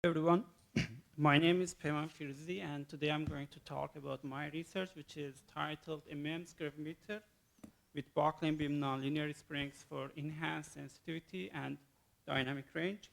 Everyone. My name is Peyman Firoozy, and today I'm going to talk about my research, which is titled a MEMS Gravimeter with buckling beam nonlinear springs for enhanced sensitivity and dynamic range.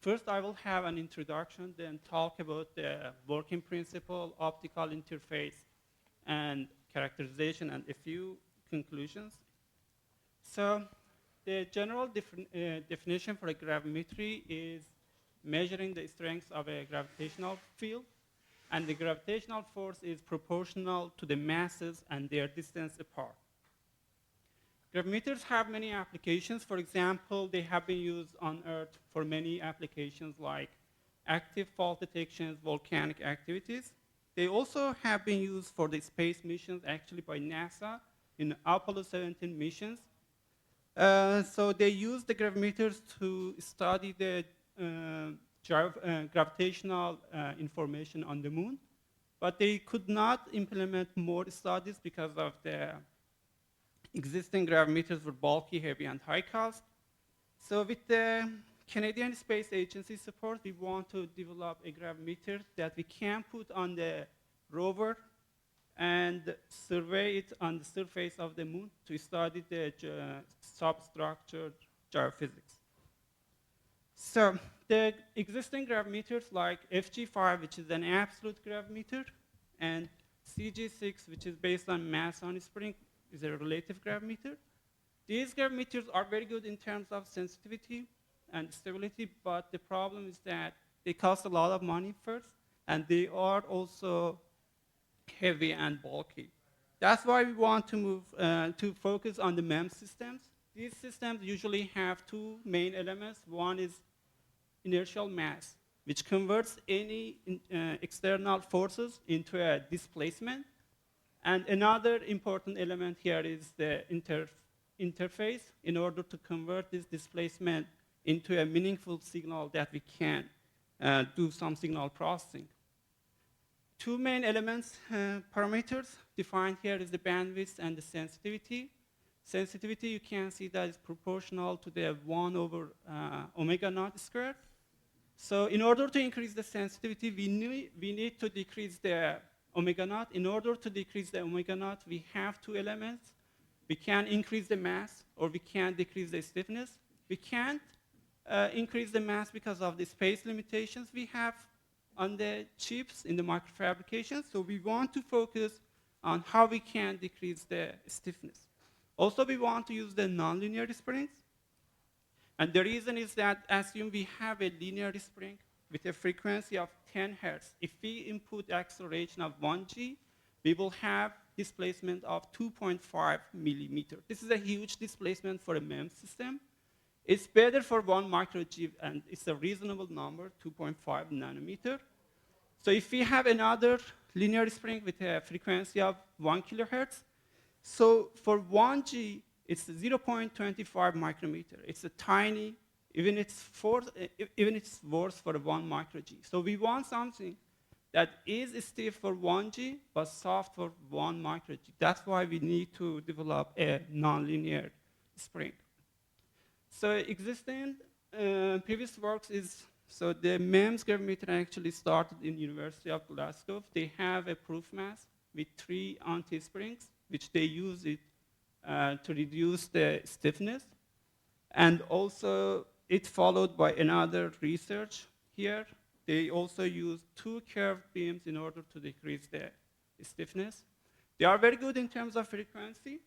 First, I will have an introduction, then talk about the working principle, optical interface, and characterization, and a few conclusions. So, the general definition for a gravimetry is measuring the strength of a gravitational field, and the gravitational force is proportional to the masses and their distance apart. Gravimeters have many applications. For example, they have been used on Earth for many applications like active fault detections, volcanic activities. They also have been used for the space missions, actually by NASA in Apollo 17 missions. So they use the gravimeters to study the gravitational information on the moon, but they could not implement more studies because of the existing gravimeters were bulky, heavy, and high cost. So with the Canadian Space Agency support, we want to develop a gravimeter that we can put on the rover and survey it on the surface of the moon to study the substructure geophysics. So the existing gravimeters like FG5, which is an absolute gravimeter, and CG6, which is based on mass on spring, is a relative gravimeter. These gravimeters are very good in terms of sensitivity and stability, but the problem is that they cost a lot of money first, and they are also heavy and bulky. That's why we want to move to focus on the MEMS systems. These systems usually have two main elements. One is inertial mass, which converts any external forces into a displacement. And another important element here is the interface in order to convert this displacement into a meaningful signal that we can do some signal processing. Two main elements, parameters defined here is the bandwidth and the sensitivity. Sensitivity, you can see that is proportional to the 1 over omega naught squared. So in order to increase the sensitivity, we need to decrease the omega naught. In order to decrease the omega naught, we have two elements. We can increase the mass, or we can decrease the stiffness. We can't increase the mass because of the space limitations we have on the chips in the microfabrication. So we want to focus on how we can decrease the stiffness. Also, we want to use the nonlinear springs. And the reason is that assume we have a linear spring with a frequency of 10 hertz. If we input acceleration of 1g, we will have displacement of 2.5 millimeter. This is a huge displacement for a MEMS system. It's better for 1 micro-G, and it's a reasonable number, 2.5 nanometer. So if we have another linear spring with a frequency of 1 kilohertz, so for 1G, it's 0.25 micrometer. It's a tiny, even it's worse for a 1 micro-G. So we want something that is stiff for 1G, but soft for 1 micro-G. That's why we need to develop a nonlinear spring. So existing previous works is, so the MEMS gravimeter actually started in University of Glasgow. They have a proof mass with 3 anti-springs, which they use it to reduce the stiffness. And also, it followed by another research here. They also use 2 curved beams in order to decrease the stiffness. They are very good in terms of frequency,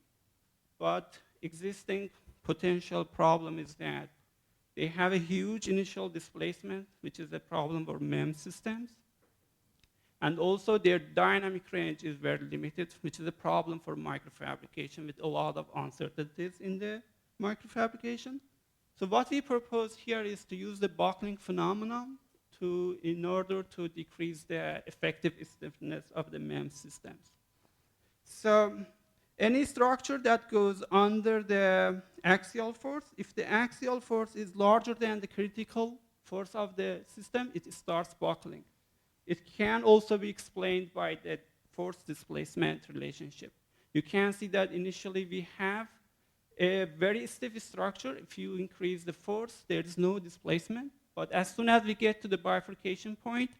but existing potential problem is that they have a huge initial displacement, which is a problem for MEMS systems. And also their dynamic range is very limited, which is a problem for microfabrication with a lot of uncertainties in the microfabrication. So what we propose here is to use the buckling phenomenon in order to decrease the effective stiffness of the MEMS systems. So any structure that goes under the axial force, if the axial force is larger than the critical force of the system, it starts buckling. It can also be explained by the force displacement relationship. You can see that initially we have a very stiff structure. If you increase the force, there is no displacement. But as soon as we get to the bifurcation point,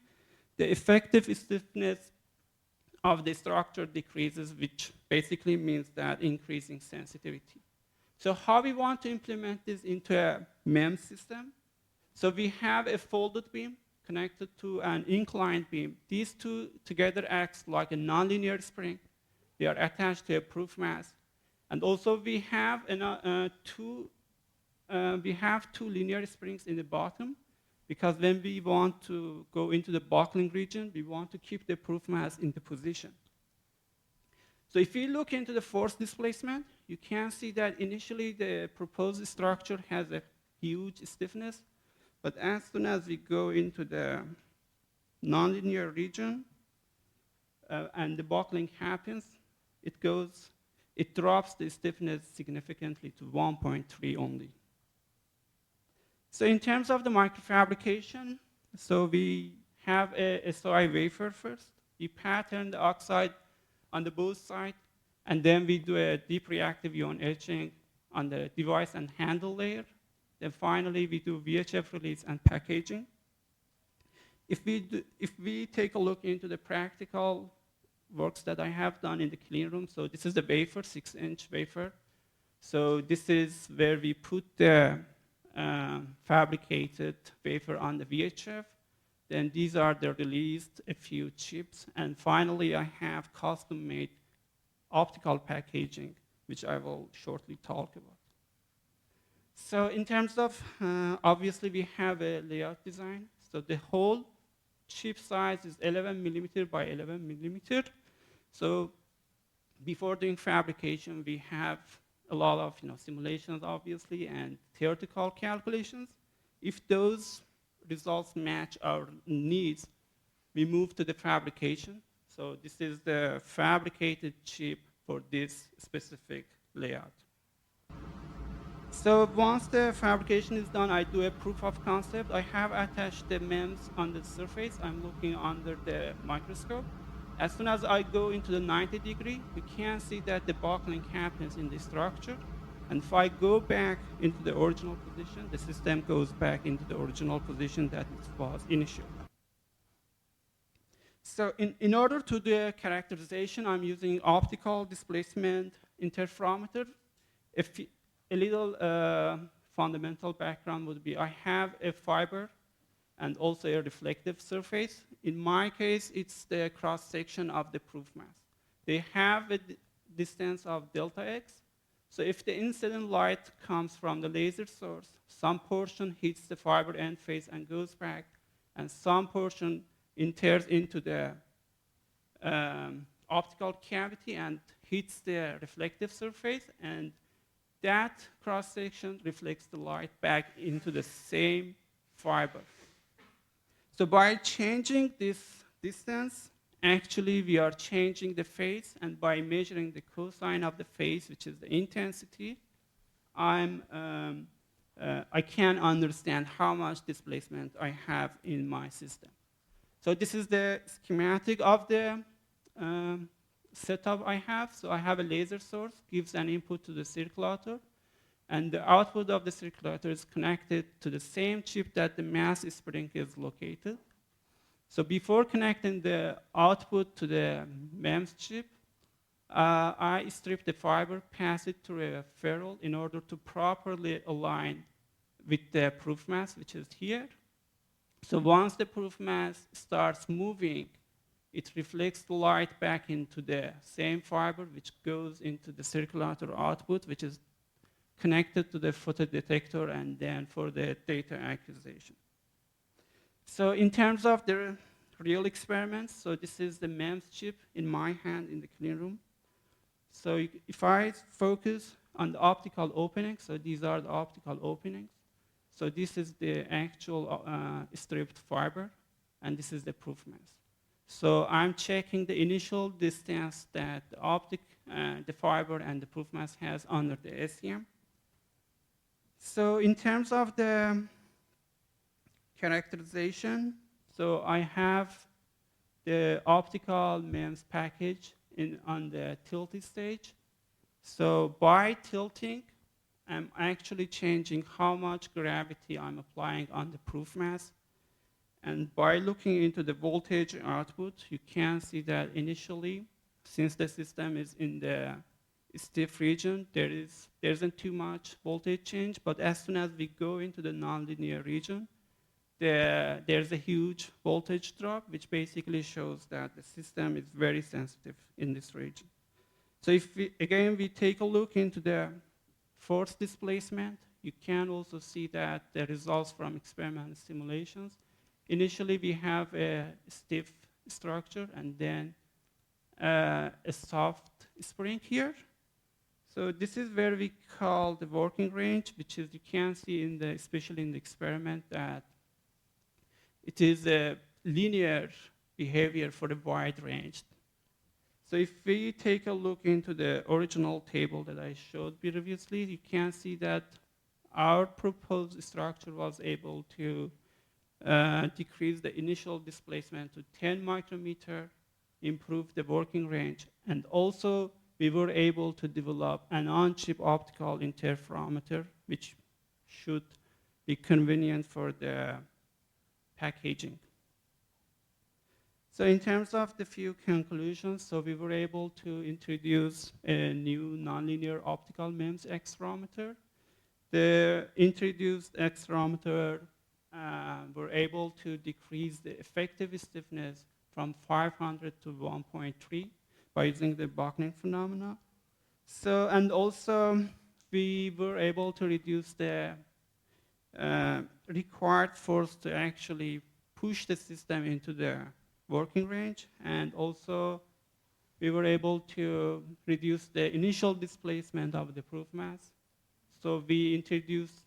the effective stiffness of the structure decreases, which basically means that increasing sensitivity. So how we want to implement this into a MEMS system? So we have a folded beam connected to an inclined beam. These two together act like a nonlinear spring. They are attached to a proof mass. And also we have two linear springs in the bottom, because when we want to go into the buckling region, we want to keep the proof mass in the position. So if you look into the force displacement, you can see that initially the proposed structure has a huge stiffness, but as soon as we go into the nonlinear region and the buckling happens, it drops the stiffness significantly to 1.3 only. So in terms of the microfabrication, so we have a SOI wafer first. We pattern the oxide on the both sides, and then we do a deep reactive ion etching on the device and handle layer. Then finally, we do VHF release and packaging. If we take a look into the practical works that I have done in the clean room, so this is the wafer, 6-inch wafer. So this is where we put the fabricated wafer on the VHF. Then these are the released a few chips. And finally, I have custom-made optical packaging, which I will shortly talk about. So in terms of, obviously, we have a layout design. So the whole chip size is 11 millimeter by 11 millimeter. So before doing fabrication, we have a lot of simulations, obviously, and theoretical calculations. If those results match our needs, we move to the fabrication. So this is the fabricated chip for this specific layout. So once the fabrication is done, I do a proof of concept. I have attached the MEMS on the surface. I'm looking under the microscope. As soon as I go into the 90 degree, you can see that the buckling happens in the structure. And if I go back into the original position, the system goes back into the original position that it was initially. So in order to do a characterization, I'm using optical displacement interferometer. A little fundamental background would be I have a fiber and also a reflective surface. In my case, it's the cross-section of the proof mass. They have a distance of delta x. So if the incident light comes from the laser source, some portion hits the fiber end face and goes back, and some portion enters into the optical cavity and hits the reflective surface, and that cross-section reflects the light back into the same fiber. So by changing this distance, actually we are changing the phase, and by measuring the cosine of the phase, which is the intensity, I can understand how much displacement I have in my system. So this is the schematic of the setup I have. So I have a laser source, gives an input to the circulator, and the output of the circulator is connected to the same chip that the mass spring is located. So before connecting the output to the MEMS chip, I strip the fiber, pass it through a ferrule in order to properly align with the proof mass, which is here. So once the proof mass starts moving, it reflects the light back into the same fiber, which goes into the circulator output, which is connected to the photodetector and then for the data acquisition. So in terms of the real experiments, so this is the MEMS chip in my hand in the clean room. So if I focus on the optical openings, so these are the optical openings. So this is the actual stripped fiber, and this is the proof mass. So I'm checking the initial distance that the fiber and the proof mass has under the SEM. So in terms of the characterization, so I have the optical MEMS package on the tilted stage. So by tilting I'm actually changing how much gravity I'm applying on the proof mass. And by looking into the voltage output, you can see that initially, since the system is in the stiff region, there isn't too much voltage change. But as soon as we go into the nonlinear region, there's a huge voltage drop, which basically shows that the system is very sensitive in this region. So if we take a look into the force displacement, you can also see that the results from experimental simulations. Initially, we have a stiff structure and then a soft spring here. So this is where we call the working range, which is, you can see especially in the experiment, that it is a linear behavior for a wide range. So if we take a look into the original table that I showed previously, you can see that our proposed structure was able to decrease the initial displacement to 10 micrometer, improve the working range, and also we were able to develop an on-chip optical interferometer, which should be convenient for the packaging. So in terms of the few conclusions, so we were able to introduce a new nonlinear optical MEMS accelerometer. The introduced accelerometer were able to decrease the effective stiffness from 500 to 1.3 by using the buckling phenomena. So, and also we were able to reduce the required force to actually push the system into the working range, and also we were able to reduce the initial displacement of the proof mass. So we introduced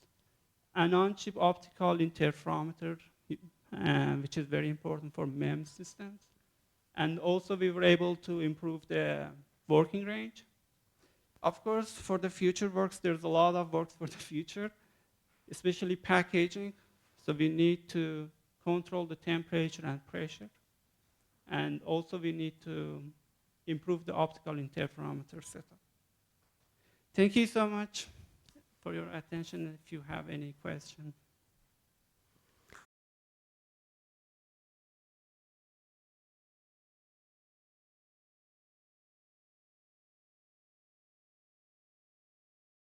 an on-chip optical interferometer, which is very important for MEMS systems. And also we were able to improve the working range. Of course, for the future works, there's a lot of work for the future, especially packaging. So we need to control the temperature and pressure. And also we need to improve the optical interferometer setup. Thank you so much for your attention. If you have any questions.